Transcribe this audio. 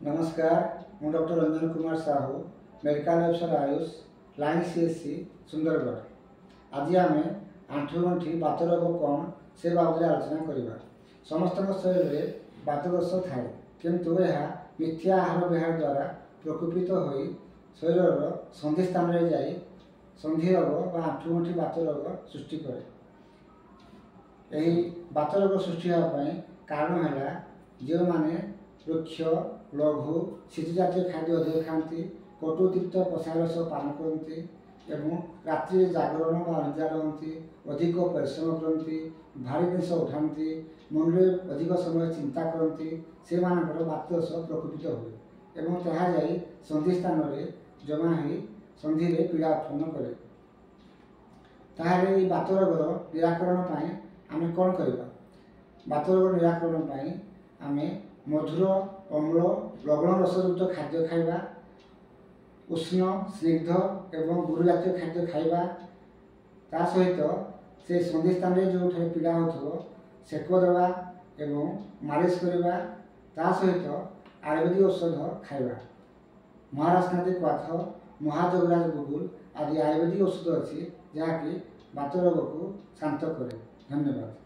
नमस्कार मु doctor Ranjan Kumar Sahu medical officer Ayush line CSC Sundargarh. आज आम आंठुगंठी बात रोग कौन से बाबद आलोचना करवा। समस्त शरीर में बात दोष थाए किंतु यह मिथ्या आहार विहार द्वारा प्रकोपित हो शरीर संधि स्थान में जाई संधि रोग व आंठुगंठी बात रोग सृष्टि करे। यही बात रोग सृष्टि होगापी कारण है जो मैंने वृक्ष लघु शीत जातीय खाद्य अधिक खाती कटुतिक्त पशा रस पान करती एवं रात्रि जागरण व अनिद्रा रहती अधिक परिश्रम करती भारी जिन उठाती मन में अधिक समय चिंता करती से बात दोष प्रकोपित हुए एवं तहा जाई संधि स्थान में जमा हो संधि में पीड़ा उत्पन्न करे। ताहले बात रोगर निराकरण आम कौन करवा। बात रोग निराकरण आम मधुर अम्ल लवण रसयुक्त खाद्य खाइबा, उष्ण स्निग्ध एवं गुरु जातीय खाद्य खाइबा, ता सहित से संधि स्थान में जो पीड़ा हो सेक देवा एवं मालिश करवा, ता सहित आयुर्वेदिक औषध खाइबा। महाराष्ट्रनाथिक वाथ महाजगराज गुगुल आदि आयुर्वेदिक औषध अच्छी जहाँकि बात रोग को शांत करे। धन्यवाद।